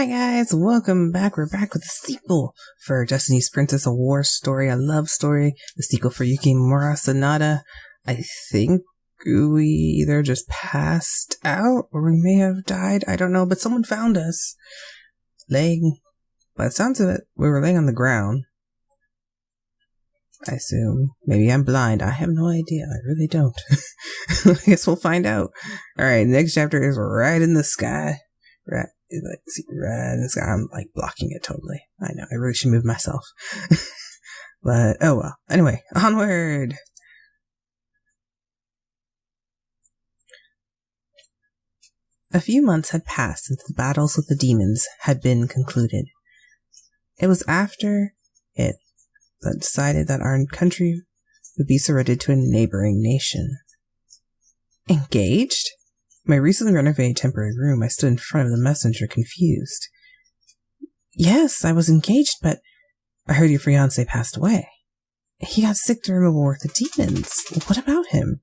Hi guys, welcome back. We're back with the sequel for Destiny's Princess, a war story, a love story. The sequel for Yukimura Sanada. I think we either just passed out or we may have died. I don't know, but someone found us. Laying, by the sounds of it, we were laying on the ground. I assume. Maybe I'm blind. I have no idea. I really don't. I guess we'll find out. Alright, next chapter is right in the sky. Right in the sky. I'm like blocking it totally. I know. I really should move myself. But, oh well. Anyway, onward! A few months had passed since the battles with the demons had been concluded. It was after it that decided that our country would be surrendered to a neighboring nation. Engaged? In my recently renovated temporary room, I stood in front of the messenger, confused. Yes, I was engaged, but I heard your fiancé passed away. He got sick during the war with the demons. What about him?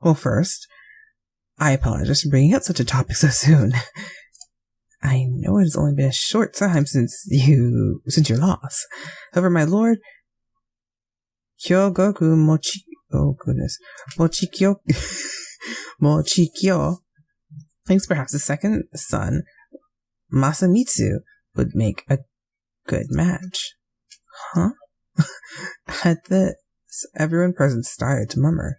Well, first, I apologize for bringing up such a topic so soon. I know it has only been a short time since your loss. However, my lord, Kyogoku Mochikyo thinks perhaps the second son, Masamitsu, would make a good match. Huh? At this, everyone present started to murmur.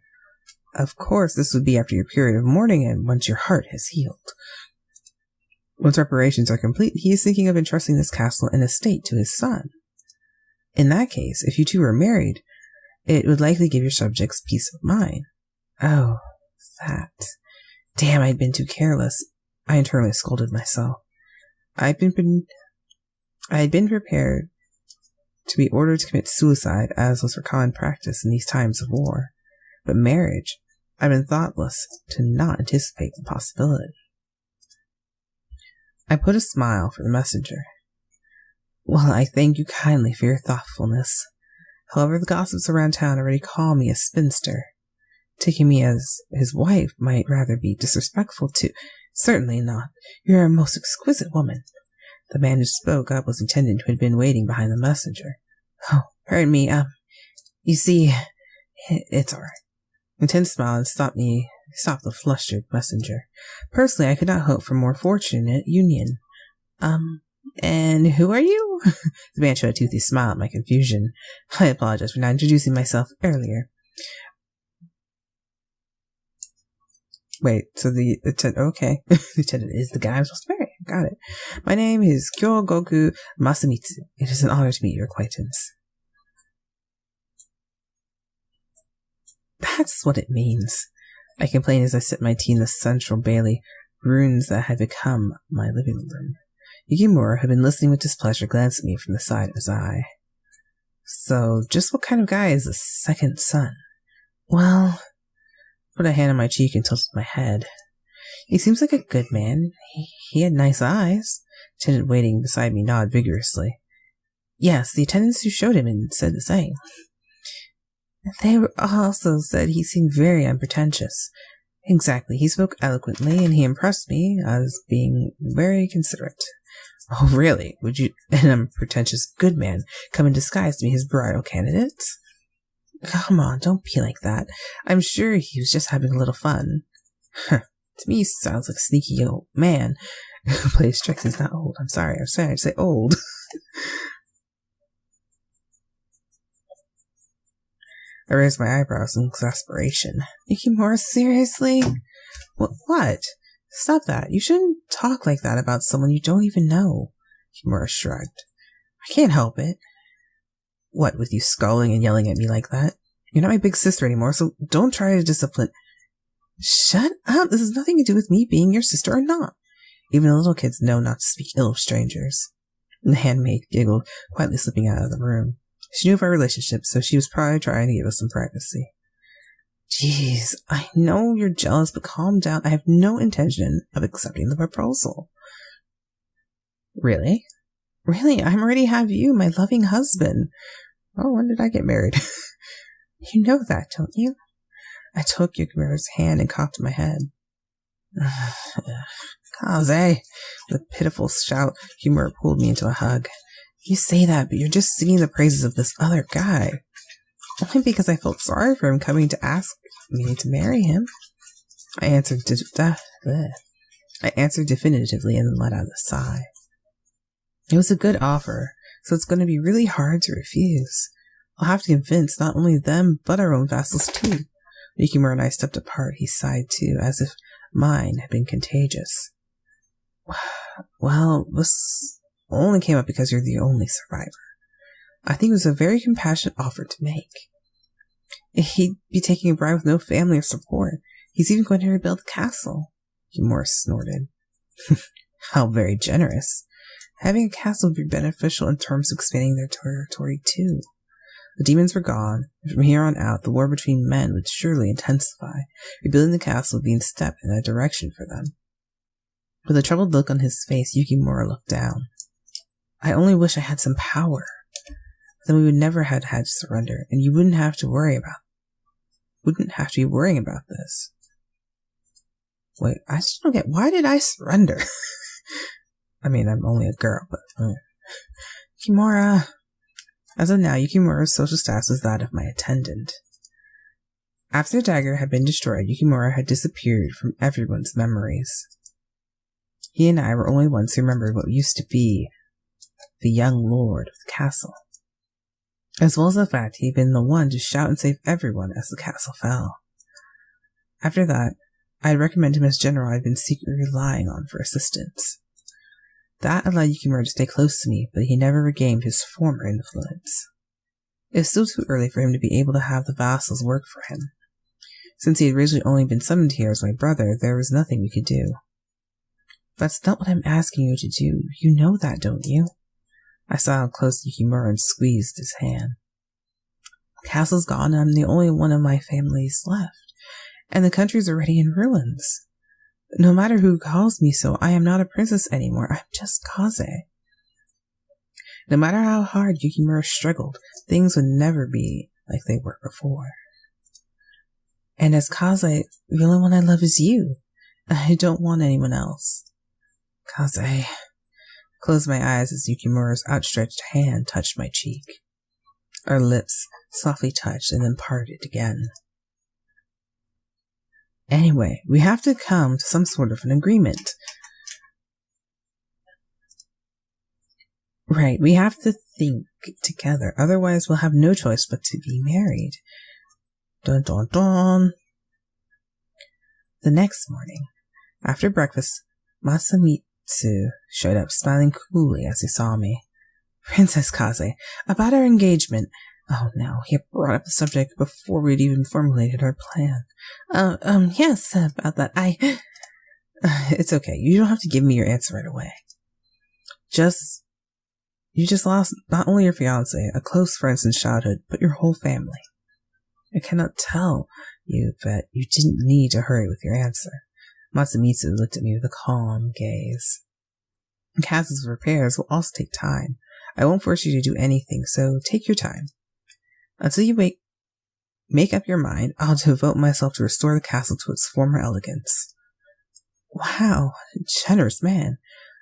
Of course, this would be after your period of mourning and once your heart has healed. Once reparations are complete, he is thinking of entrusting this castle and estate to his son. In that case, if you two were married, it would likely give your subjects peace of mind. Oh, that. Damn, I'd been too careless. I internally scolded myself. I had been prepared to be ordered to commit suicide, as was for common practice in these times of war. But marriage, I'd been thoughtless to not anticipate the possibility. I put a smile for the messenger. Well, I thank you kindly for your thoughtfulness. However, the gossips around town already call me a spinster. Taking me as his wife might rather be disrespectful to... Certainly not. You're a most exquisite woman. The man who spoke up was the attendant who had been waiting behind the messenger. Oh, pardon me, you see, it's alright. Intense smile and stopped the flustered messenger. Personally, I could not hope for more fortunate union. And who are you? The man showed a toothy smile at my confusion. I apologize for not introducing myself earlier. Wait, so the attendant, okay. The attendant is the guy I'm supposed to marry. Got it. My name is Kyogoku Masamitsu. It is an honor to meet your acquaintance. That's what it means. I complained as I sipped my tea in the central Bailey, ruins that had become my living room. Yukimura had been listening with displeasure, glancing at me from the side of his eye. So, just what kind of guy is the second son? Well, put a hand on my cheek and tilted my head. He seems like a good man. He had nice eyes. The attendant waiting beside me nodded vigorously. Yes, the attendants who showed him and said the same. They also said he seemed very unpretentious. Exactly, he spoke eloquently, and he impressed me as being very considerate. Oh, really? Would you, an unpretentious good man, come in disguise to be his bridal candidate? Come on, don't be like that. I'm sure he was just having a little fun. To me, he sounds like a sneaky old man who plays tricks. He's not old. I'm sorry to say old. I raised my eyebrows in exasperation. Yukimura, seriously? What? Stop that. You shouldn't talk like that about someone you don't even know. Yukimura shrugged. I can't help it. What, with you scolding and yelling at me like that? You're not my big sister anymore, so don't try to discipline... Shut up! This has nothing to do with me being your sister or not. Even the little kids know not to speak ill of strangers. And the handmaid giggled, quietly slipping out of the room. She knew of our relationship, so she was probably trying to give us some privacy. Jeez, I know you're jealous, but calm down. I have no intention of accepting the proposal. Really? Really, I already have you, my loving husband. Oh, when did I get married? You know that, don't you? I took Yukimura's hand and cocked my head. Kaze! With a pitiful shout, Yukimura pulled me into a hug. You say that, but you're just singing the praises of this other guy. Only because I felt sorry for him coming to ask me to marry him. I answered definitively and then let out a sigh. It was a good offer, so it's going to be really hard to refuse. I'll have to convince not only them, but our own vassals too. Yukimura and I stepped apart. He sighed too, as if mine had been contagious. Well, this only came up because you're the only survivor. I think it was a very compassionate offer to make. He'd be taking a bride with no family or support. He's even going to rebuild the castle. Yukimura snorted. How very generous. Having a castle would be beneficial in terms of expanding their territory too. The demons were gone, and from here on out the war between men would surely intensify. Rebuilding the castle would be in step in that direction for them. With a troubled look on his face, Yukimura looked down. I only wish I had some power. Then we would never have had to surrender, and you wouldn't have to be worrying about this. Wait, I just don't get, why did I surrender? I mean, I'm only a girl, but... Yukimura... As of now, Yukimura's social status was that of my attendant. After the dagger had been destroyed, Yukimura had disappeared from everyone's memories. He and I were only ones who remembered what used to be the young lord of the castle, as well as the fact he had been the one to shout and save everyone as the castle fell. After that, I had recommended him as general I had been secretly relying on for assistance. That allowed Yukimura to stay close to me, but he never regained his former influence. It was still too early for him to be able to have the vassals work for him. Since he had originally only been summoned here as my brother, there was nothing we could do. That's not what I'm asking you to do. You know that, don't you? I saw close to Yukimura and squeezed his hand. The castle's gone and I'm the only one of my families left, and the country's already in ruins. No matter who calls me so, I am not a princess anymore. I'm just Kaze. No matter how hard Yukimura struggled, things would never be like they were before. And as Kaze, the only one I love is you. I don't want anyone else. Kaze. Closed my eyes as Yukimura's outstretched hand touched my cheek. Our lips softly touched and then parted again. Anyway, we have to come to some sort of an agreement. Right, we have to think together, otherwise we'll have no choice but to be married. Dun dun dun. The next morning, after breakfast, Masamitsu showed up smiling coolly as he saw me. Princess Kaze, about our engagement. Oh no, he had brought up the subject before we'd even formulated our plan. Yes, about that. It's okay. You don't have to give me your answer right away. You just lost not only your fiancé, a close friend since childhood, but your whole family. I cannot tell you, but you didn't need to hurry with your answer. Masamitsu looked at me with a calm gaze. Kaze's repairs will also take time. I won't force you to do anything, so take your time. Until you make up your mind, I'll devote myself to restore the castle to its former elegance. Wow, generous man.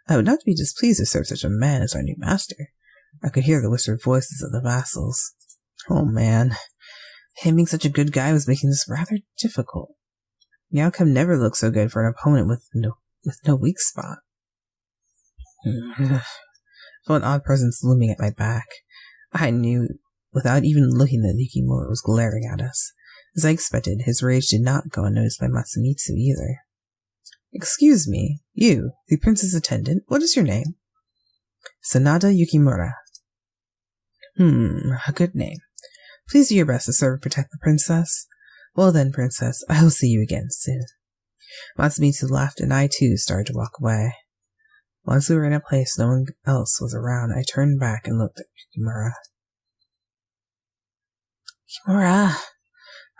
I would not be displeased to serve such a man as our new master. I could hear the whispered voices of the vassals. Oh man, him being such a good guy was making this rather difficult. The outcome never looked so good for an opponent with no weak spot. Felt an odd presence looming at my back. I knew, without even looking, that Yukimura was glaring at us. As I expected, his rage did not go unnoticed by Masamitsu either. Excuse me, you, the prince's attendant, what is your name? Sanada Yukimura. A good name. Please do your best to serve and protect the princess. Well then, princess, I will see you again soon. Masamitsu laughed and I too started to walk away. Once we were in a place no one else was around, I turned back and looked at Yukimura. Yukimura,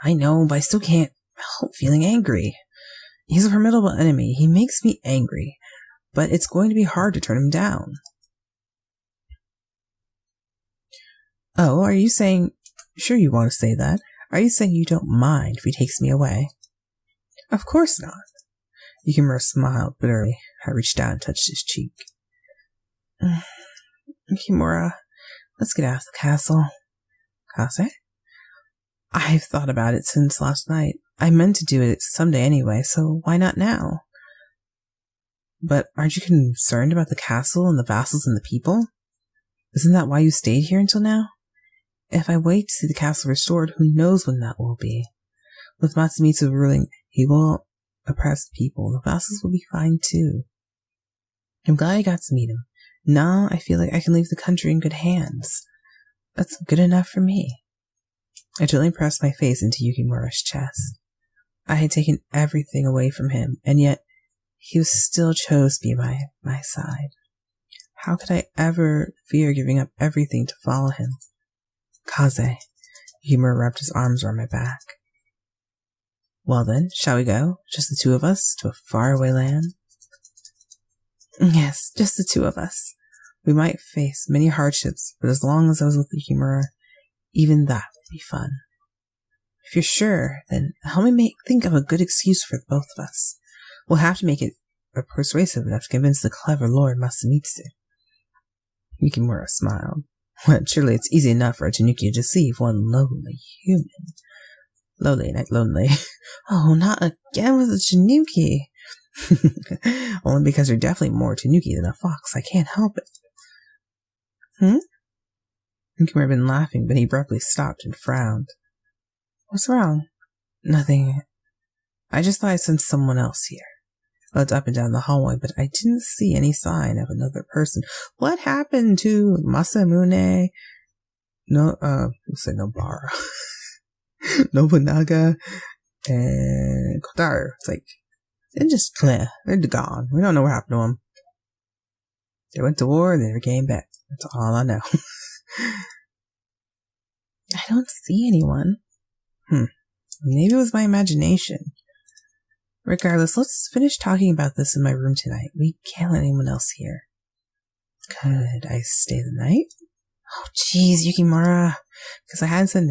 I know, but I still can't help feeling angry. He's a formidable enemy. He makes me angry, but it's going to be hard to turn him down. Oh, are you saying... Sure you want to say that. Are you saying you don't mind if he takes me away? Of course not. Yukimura smiled bitterly. I reached out and touched his cheek. Yukimura, let's get out of the castle. Kaze? I've thought about it since last night. I meant to do it someday anyway, so why not now? But aren't you concerned about the castle and the vassals and the people? Isn't that why you stayed here until now? If I wait to see the castle restored, who knows when that will be? With Masamitsu ruling, he will oppress the people. The vassals will be fine too. I'm glad I got to meet him. Now I feel like I can leave the country in good hands. That's good enough for me. I gently pressed my face into Yukimura's chest. I had taken everything away from him, and yet he still chose to be by my side. How could I ever fear giving up everything to follow him? Kaze. Yukimura wrapped his arms around my back. Well then, shall we go? Just the two of us, to a faraway land? Yes, just the two of us. We might face many hardships, but as long as I was with Yukimura, even that would be fun. If you're sure, then help me think of a good excuse for both of us. We'll have to make it persuasive enough to convince the clever Lord Masamitsu. Yukimura smiled. Well, surely it's easy enough for a tanuki to deceive one lonely human. Lonely, not lonely. Oh, not again with a tanuki. Only because you're definitely more tanuki than a fox. I can't help it. Yukimura had been laughing, but he abruptly stopped and frowned. What's wrong? Nothing. I just thought I sensed someone else here. I looked up and down the hallway, but I didn't see any sign of another person. What happened to Masamune? Nobara. Nobunaga and Kotaro. It's like, they're just clear. They're gone. We don't know what happened to them. They went to war and they never came back. That's all I know. I don't see anyone. Maybe it was my imagination. Regardless, let's finish talking about this in my room tonight. We can't let anyone else hear. Could I stay the night? Oh, jeez, Yukimura. Because I hadn't said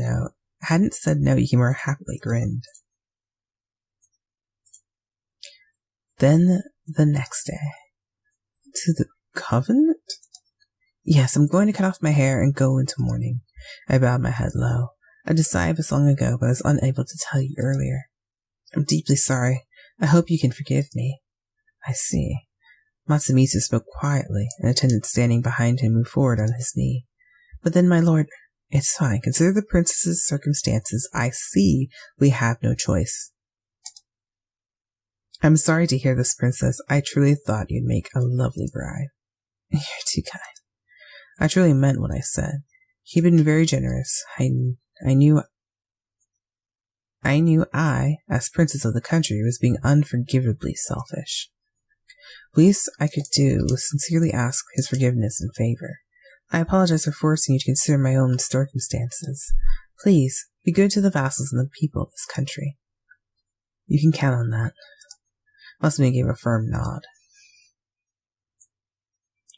no, Yukimura happily grinned. Then, the next day. To the convent? Yes, I'm going to cut off my hair and go into mourning. I bowed my head low. I decided this long ago, but I was unable to tell you earlier. I'm deeply sorry. I hope you can forgive me. I see. Masamitsu spoke quietly, an attendant standing behind him moved forward on his knee. But then, my lord, it's fine. Consider the princess's circumstances. I see we have no choice. I'm sorry to hear this, princess. I truly thought you'd make a lovely bride. You're too kind. I truly meant what I said. He'd been very generous. I knew I, as princess of the country, was being unforgivably selfish. The least I could do was sincerely ask his forgiveness and favor. I apologize for forcing you to consider my own circumstances. Please, be good to the vassals and the people of this country. You can count on that. Masamune gave a firm nod.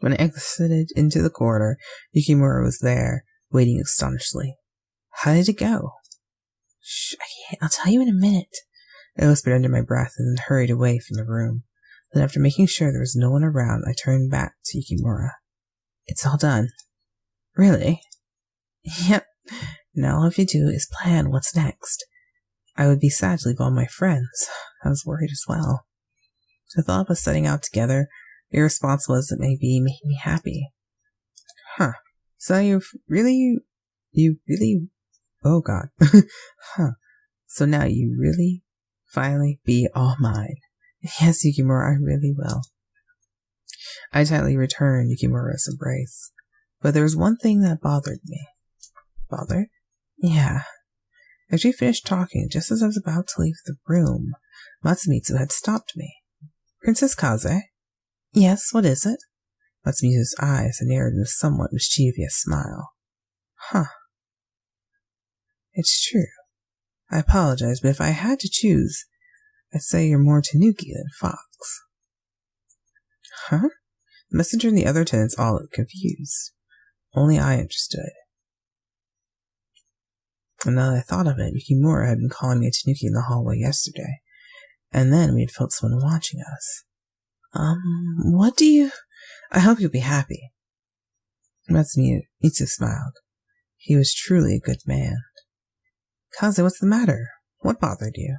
When I exited into the corridor, Yukimura was there, waiting astonishedly. How did it go? Shh, I can't. I'll tell you in a minute. I whispered under my breath and then hurried away from the room. Then after making sure there was no one around, I turned back to Yukimura. It's all done. Really? Yep. Now all I have to do is plan what's next. I would be sad to leave all my friends. I was worried as well. The thought of us setting out together, irresponsible as it may be, made me happy. So you really, oh god. So now you really, finally be all mine. Yes, Yukimura, I really will. I tightly returned Yukimura's embrace. But there was one thing that bothered me. Bothered? Yeah. After we finished talking, just as I was about to leave the room, Masamitsu had stopped me. Princess Kaze? Yes, what is it? Matsumitsu's eyes had narrowed in a somewhat mischievous smile. It's true. I apologize, but if I had to choose, I'd say you're more tanuki than fox. The messenger and the other attendants all looked confused. Only I understood. And now that I thought of it, Yukimura had been calling me a tanuki in the hallway yesterday, and then we had felt someone watching us. What do you... I hope you'll be happy. Masamitsu smiled. He was truly a good man. Kaze, what's the matter? What bothered you?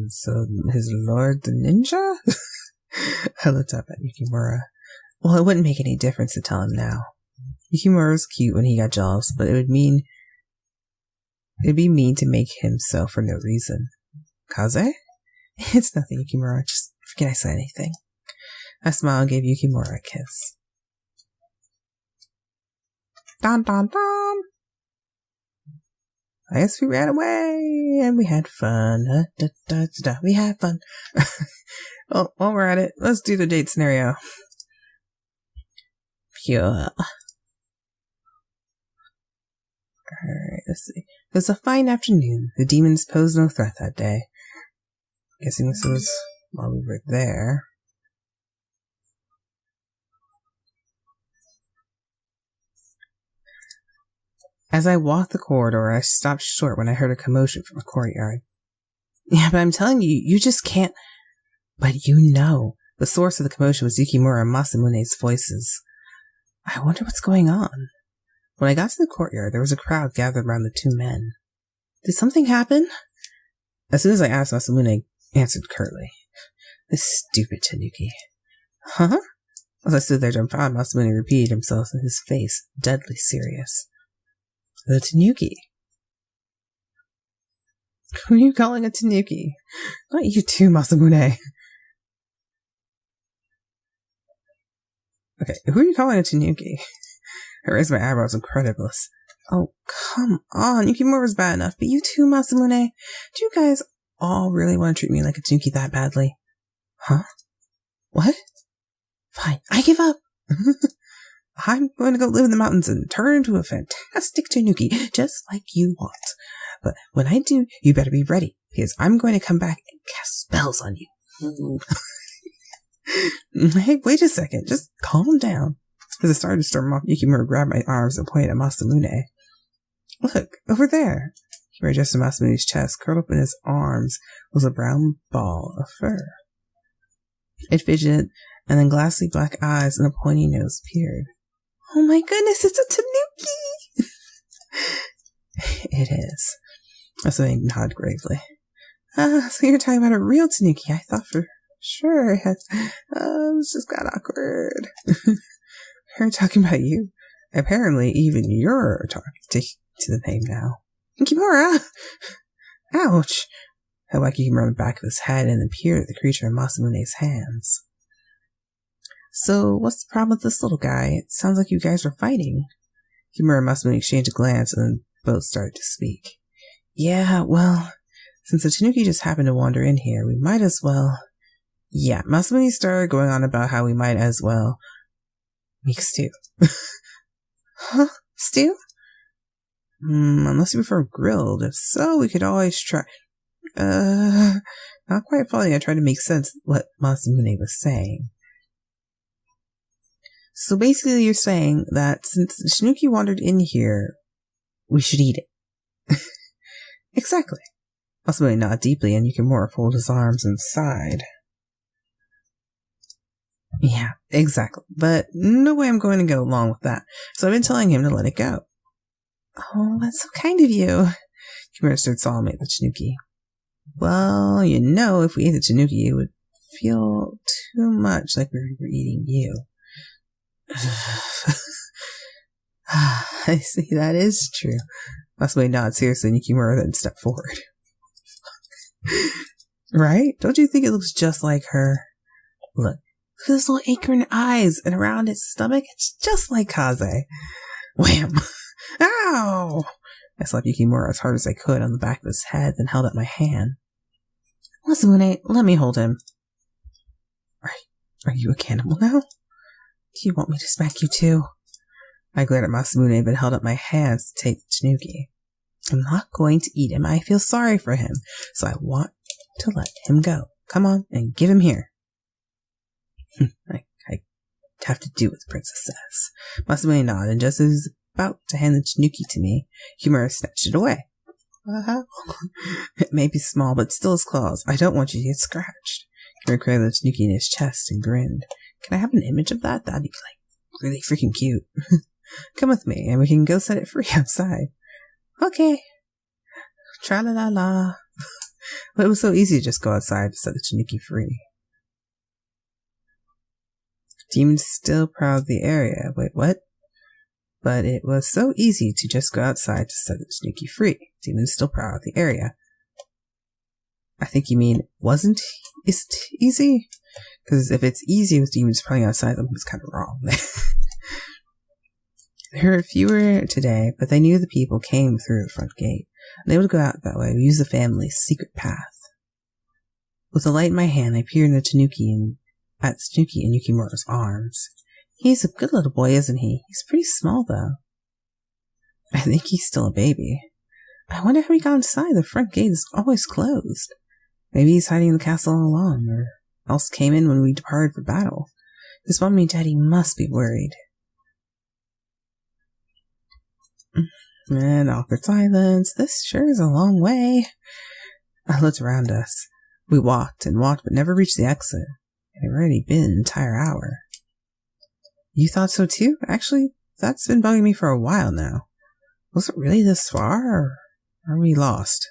So, his lord the ninja? I looked up at Yukimura. Well, it wouldn't make any difference to tell him now. Yukimura was cute when he got jealous, but it'd be mean to make him so for no reason. Kaze? It's nothing, Yukimura. Just forget I said anything. I smiled and gave Yukimura a kiss. Dun dun dun! I guess we ran away and we had fun. We had fun. Well, while we're at it, let's do the date scenario. Pure. Alright, let's see. It was a fine afternoon. The demons posed no threat that day. Guessing this was while we were there. As I walked the corridor, I stopped short when I heard a commotion from the courtyard. Yeah, but I'm telling you, you just can't... But you know, the source of the commotion was Yukimura and Masamune's voices. I wonder what's going on. When I got to the courtyard, there was a crowd gathered around the two men. Did something happen? As soon as I asked, Masamune answered curtly. This stupid tanuki. Huh? As I stood there dumbfounded, Masamune repeated himself, in his face deadly serious. The tanuki. Who are you calling a tanuki? Not you too, Masamune. Okay, who are you calling a tanuki? I raised my eyebrows incredulous. Oh, come on. Yukimura's bad enough, but you too, Masamune. Do you guys all really want to treat me like a tanuki that badly? Huh? What? Fine, I give up. I'm going to go live in the mountains and turn into a fantastic tanuki, just like you want. But when I do, you better be ready, because I'm going to come back and cast spells on you. Hey, wait a second. Just calm down. As I started to storm off, Yukimura grabbed my arms and pointed at Masamune. Look, over there. He adjusted Masamune's chest. Curled up in his arms was a brown ball of fur. It fidgeted, and then glassy black eyes and a pointy nose appeared. Oh my goodness, it's a tanuki! It is. Masamune nodded gravely. So you're talking about a real tanuki. I thought for sure it had... this just got awkward. We're talking about you. Apparently, even you're talking to the name now. Yukimura! Ouch! I whacked Yukimura on the back of his head and then peered at the creature in Masamune's hands. So, what's the problem with this little guy? It sounds like you guys were fighting. Yukimura and Masamune exchanged a glance and then both started to speak. Yeah, well, since the tanuki just happened to wander in here, we might as well... Yeah, Masamune started going on about how we might as well... make stew. Huh? Stew? Unless you prefer grilled. If so, we could always try... Not quite following. I tried to make sense of what Masamune was saying. So basically you're saying that since the tanuki wandered in here, we should eat it. Exactly. Masamune nodded deeply and Yukimura folded his arms and sighed. Yeah, exactly. But no way I'm going to go along with that. So I've been telling him to let it go. Oh, that's so kind of you. Yukimura stared solemnly at the tanuki. Well, you know, if we ate the tanuki, it would feel too much like we were eating you. I see, that is true. Masamune nodded seriously and Yukimura then stepped forward. Right? Don't you think it looks just like her? Look at those little acorn eyes, and around its stomach, it's just like Kaze. Wham! Ow! I slapped Yukimura as hard as I could on the back of his head, then held out my hand. Masamune, let me hold him. Are you a cannibal now? Do you want me to smack you too? I glared at Masamune, but held up my hands to take the tanuki. I'm not going to eat him. I feel sorry for him, so I want to let him go. Come on and give him here. I have to do what the princess says. Masamune nodded, and just as he was about to hand the tanuki to me, Yukimura snatched it away. It may be small, but still has claws. I don't want you to get scratched. Yukimura cradled the tanuki in his chest and grinned. Can I have an image of that? That'd be, really freaking cute. Come with me, and we can go set it free outside. Okay. Tra-la-la-la. But it was so easy to just go outside to set the tanuki free. Demon's still proud of the area. Wait, what? But it was so easy to just go outside to set the tanuki free. Demon's still proud of the area. I think you mean isn't easy? Because if it's easy with demons playing outside, then it's kind of wrong. There were fewer today, but they knew the people came through the front gate. And they would go out that way. We used the family's secret path. With a light in my hand, I peered at Tanuki in Yukimura's arms. He's a good little boy, isn't he? He's pretty small, though. I think he's still a baby. I wonder how he got inside. The front gate is always closed. Maybe he's hiding in the castle all along, or else came in when we departed for battle. His mommy and daddy must be worried. And awkward silence. This sure is a long way. I looked around us. We walked and walked, but never reached the exit. It had already been an entire hour. You thought so too? Actually, that's been bugging me for a while now. Was it really this far, or are we lost?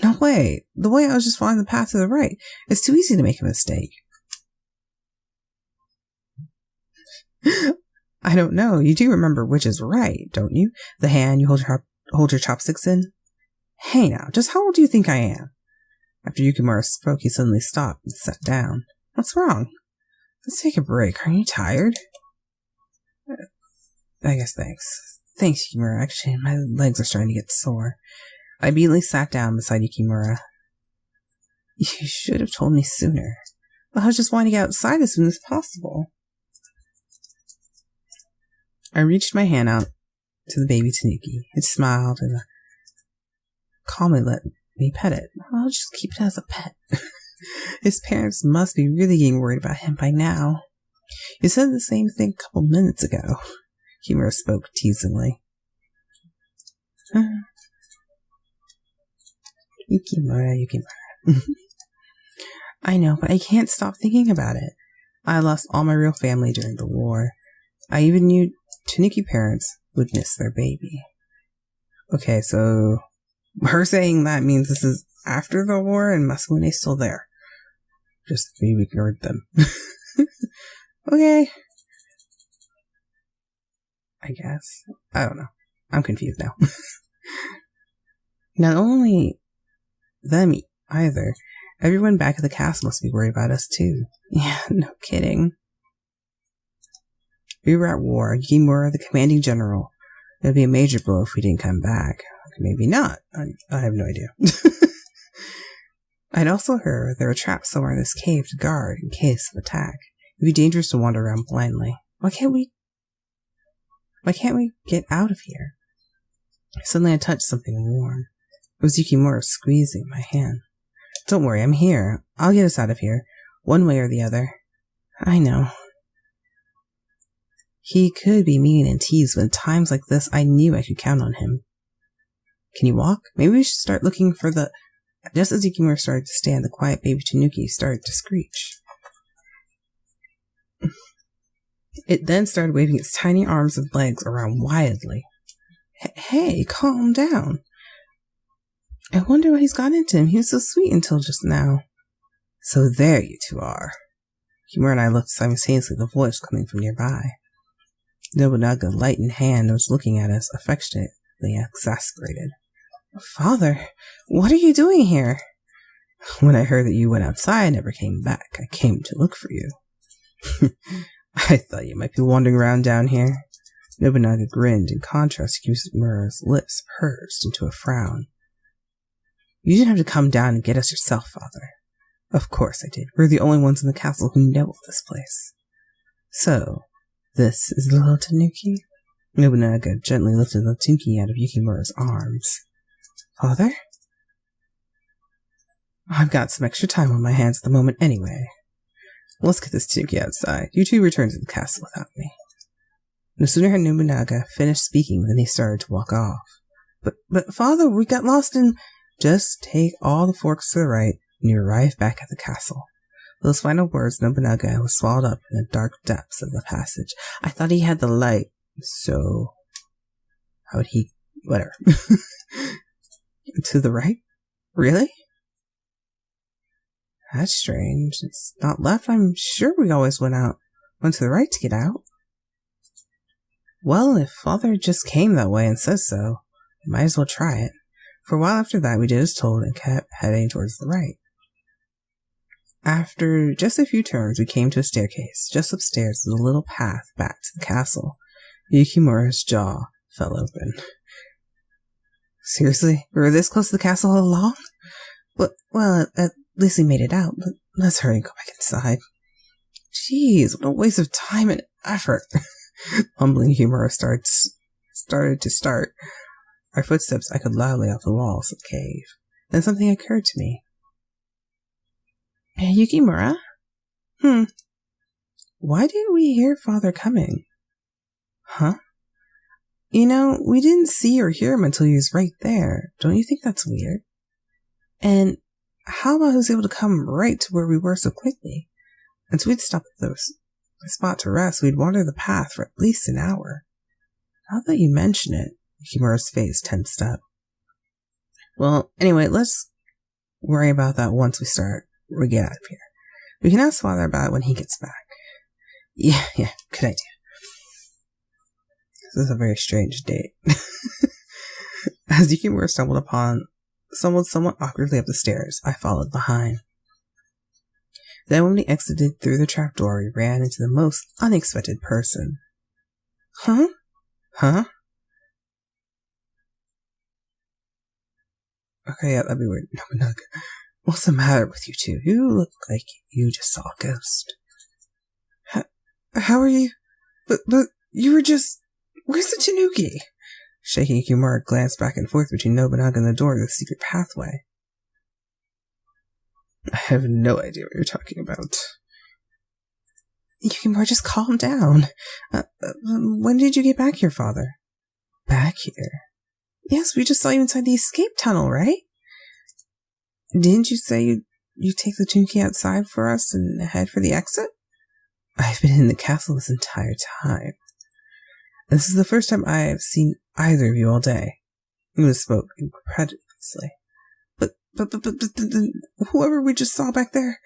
No way. The way I was just following the path to the right. It's too easy to make a mistake. I don't know. You do remember which is right, don't you? The hand you hold your chopsticks in? Hey now, just how old do you think I am? After Yukimura spoke, he suddenly stopped and sat down. What's wrong? Let's take a break. Aren't you tired? I guess thanks. Thanks, Yukimura. Actually, my legs are starting to get sore. I immediately sat down beside Yukimura. You should have told me sooner. I was just wanting to get outside as soon as possible. I reached my hand out to the baby tanuki. It smiled and calmly let me pet it. I'll just keep it as a pet. His parents must be really getting worried about him by now. You said the same thing a couple minutes ago. Yukimura spoke teasingly. Yukimura. I know, but I can't stop thinking about it. I lost all my real family during the war. I even knew tanuki parents would miss their baby. Okay, so her saying that means this is after the war and Masamune's still there. Just we ignored them. Okay. I guess. I don't know. I'm confused now. Not only them either. Everyone back at the castle must be worried about us too. Yeah, no kidding. We were at war. Yukimura, the commanding general. It would be a major blow if we didn't come back. Maybe not. I have no idea. I'd also heard there were traps somewhere in this cave to guard in case of attack. It would be dangerous to wander around blindly. Why can't we get out of here? Suddenly I touched something warm. It was Yukimura squeezing my hand. Don't worry, I'm here. I'll get us out of here. One way or the other. I know. He could be mean and tease, but at times like this, I knew I could count on him. Can you walk? Maybe we should start looking for the... Just as Yukimura started to stand, the quiet baby tanuki started to screech. It then started waving its tiny arms and legs around wildly. Hey, calm down. I wonder what he's got into him. He was so sweet until just now. So there you two are. Yukimura and I looked simultaneously, the voice coming from nearby. Nobunaga, light in hand, was looking at us, affectionately exasperated. Father, what are you doing here? When I heard that you went outside and never came back, I came to look for you. I thought you might be wandering around down here. Nobunaga grinned. In contrast, Yukimura's lips pursed into a frown. You didn't have to come down and get us yourself, Father. Of course I did. We're the only ones in the castle who know of this place. So, this is the little tanuki? Nobunaga gently lifted the tanuki out of Yukimura's arms. Father? I've got some extra time on my hands at the moment anyway. Let's get this tanuki outside. You two return to the castle without me. No sooner had Nobunaga finished speaking than he started to walk off. But father, we got lost in... Just take all the forks to the right, and you arrive back at the castle. Those final words, Nobunaga was swallowed up in the dark depths of the passage. I thought he had the light, so... How would he... Whatever. To the right? Really? That's strange. It's not left. I'm sure we always went to the right to get out. Well, if father just came that way and says so, we might as well try it. For a while after that, we did as told and kept heading towards the right. After just a few turns, we came to a staircase. Just upstairs was a little path back to the castle. Yukimura's jaw fell open. Seriously? We were this close to the castle all along? Well, at least we made it out, but let's hurry and go back inside. Jeez, what a waste of time and effort. Mumbling Yukimura started to start. Our footsteps echoed loudly off the walls of the cave. Then something occurred to me. Hey, Yukimura? Why didn't we hear father coming? Huh? You know, we didn't see or hear him until he was right there. Don't you think that's weird? And how about he was able to come right to where we were so quickly? And so we'd stop at the spot to rest. We'd wander the path for at least an hour. Now that you mention it, Yukimura's face tensed up. Well, anyway, let's worry about that once we get out of here. We can ask father about it when he gets back. Yeah, good idea. This is a very strange date. As Yukimura stumbled somewhat awkwardly up the stairs, I followed behind. Then when we exited through the trapdoor, we ran into the most unexpected person. Huh? Okay, yeah, that'd be weird. Nobunaga, what's the matter with you two? You look like you just saw a ghost. How are you? But you were just... Where's the tanuki? Shaking Yukimura glanced back and forth between Nobunaga and the door to the secret pathway. I have no idea what you're talking about. Yukimura, just calm down. When did you get back here, father? Back here? Yes, we just saw you inside the escape tunnel, right? Didn't you say you take the tanuki outside for us and head for the exit? I've been in the castle this entire time. This is the first time I have seen either of you all day. Una spoke incredulously. But whoever we just saw back there...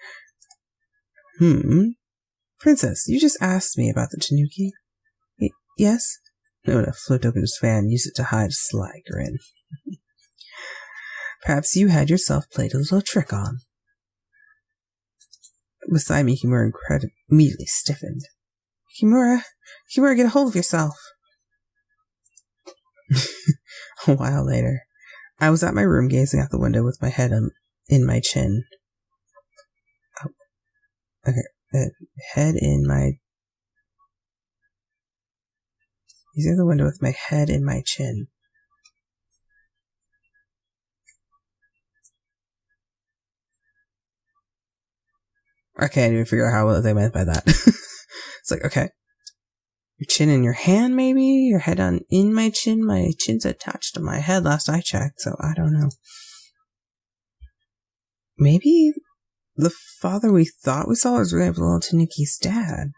Princess, you just asked me about the tanuki. Yes? Una flipped open his fan and used it to hide a sly grin. Perhaps you had yourself played a little trick on. Beside me, Yukimura immediately stiffened. Yukimura, get a hold of yourself. A while later, I was at my room gazing out the window with my head in my chin. He's in the window with my head in my chin. I can't even figure out what they meant by that. It's like, okay. Your chin in your hand, maybe? Your head in my chin? My chin's attached to my head last I checked, so I don't know. Maybe the father we thought we saw was really little Tanuki's dad,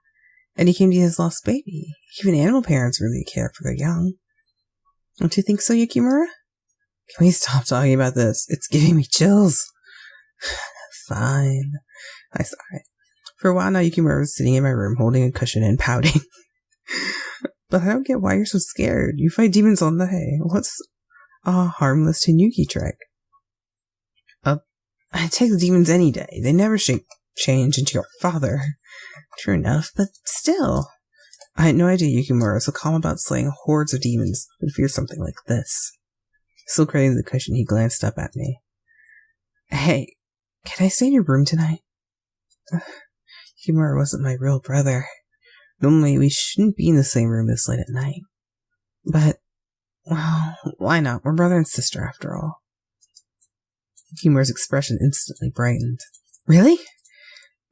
and he came to his lost baby. Even animal parents really care for their young. Don't you think so, Yukimura? Can we stop talking about this? It's giving me chills. Fine. I sighed. For a while now, Yukimura was sitting in my room, holding a cushion and pouting. But I don't get why you're so scared. You fight demons all day. What's a harmless Tanuki trick? I take the demons any day. They never change into your father. True enough, but still. I had no idea Yukimura was so calm about slaying hordes of demons would fear something like this. Still cradling the cushion, he glanced up at me. Hey, can I stay in your room tonight? Yukimura wasn't my real brother. Normally, we shouldn't be in the same room this late at night. But, well, why not? We're brother and sister after all. Yukimura's expression instantly brightened. Really?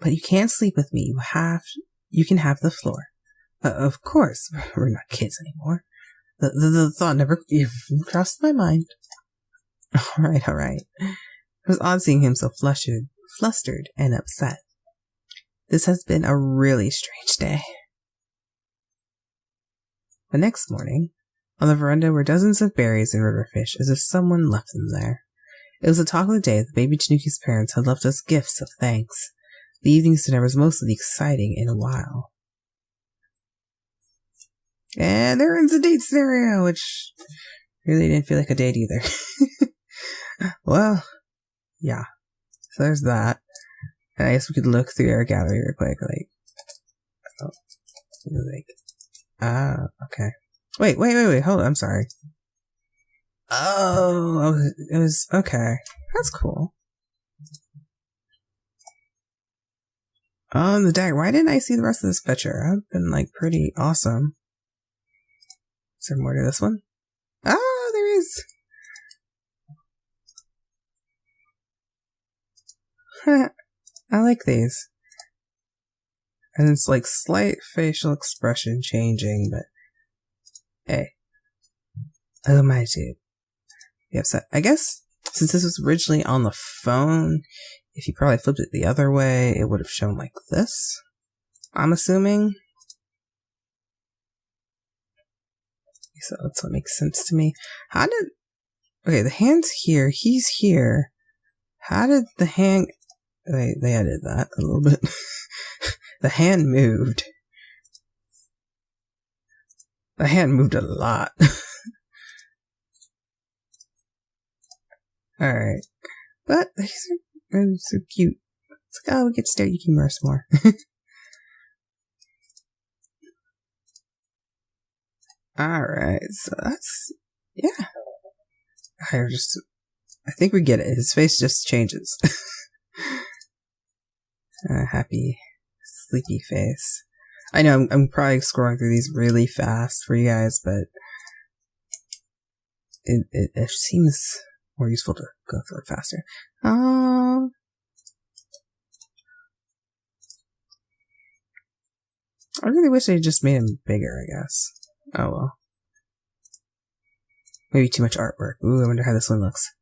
But you can't sleep with me. You can have the floor. Of course, we're not kids anymore. The thought never even crossed my mind. Alright. It was odd seeing him so flustered and upset. This has been a really strange day. The next morning, on the veranda were dozens of berries and river fish, as if someone left them there. It was the talk of the day that baby Tanuki's parents had left us gifts of thanks. The evening dinner was mostly exciting in a while. And there ends the date scenario, which really didn't feel like a date either. Well, yeah. So there's that. And I guess we could look through our gallery real quick, okay. Wait, hold on, I'm sorry. Oh, it was, okay. That's cool. The deck, why didn't I see the rest of this picture? I've been, pretty awesome. Is there more to this one? Oh, there is! I like these. And it's slight facial expression changing, but hey. Oh my dude. Be upset. I guess since this was originally on the phone, if you probably flipped it the other way, it would have shown like this. I'm assuming. So that's what makes sense to me. Okay, the hand's here, he's here. How did the hand... Wait, they added that a little bit. The hand moved. The hand moved a lot. Alright. But these are so cute. It's like, oh, we get to stare at Yukimura some more. Alright, so that's... yeah. I think we get it. His face just changes. Happy, sleepy face. I know I'm probably scrolling through these really fast for you guys, but it seems more useful to go through it faster. I really wish they just made him bigger, I guess. Oh well. Maybe too much artwork. Ooh, I wonder how this one looks.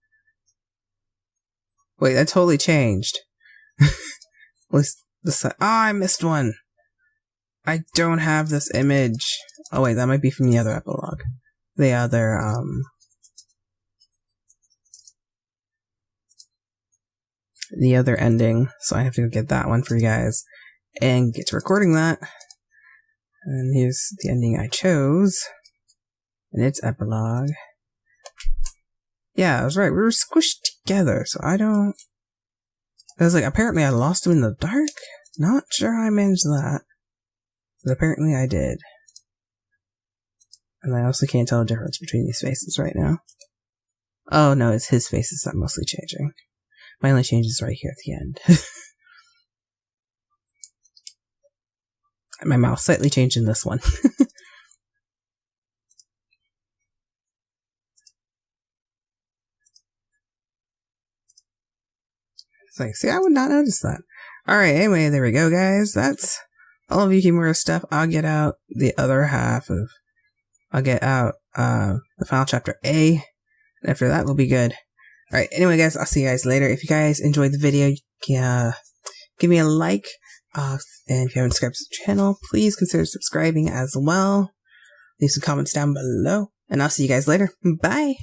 Wait, that totally changed. At least this side. Oh, I missed one. I don't have this image. Oh wait, that might be from the other epilogue. The other, the other ending. So I have to go get that one for you guys. And get to recording that. And here's the ending I chose. And it's epilogue. Yeah, I was right. We were squished together, so I don't... I was like, apparently I lost him in the dark? Not sure how I managed that. But apparently I did. And I also can't tell the difference between these faces right now. Oh no, it's his faces that I'm mostly changing. My only change is right here at the end. My mouth slightly changed in this one. It's like, see, I would not notice that. Alright, anyway, there we go, guys. That's all of Yukimura's stuff. I'll get out the other half of... I'll get out the final chapter A. And after that, we'll be good. Alright, anyway, guys, I'll see you guys later. If you guys enjoyed the video, you can give me a like. And if you haven't subscribed to the channel, please consider subscribing as well. Leave some comments down below. And I'll see you guys later. Bye!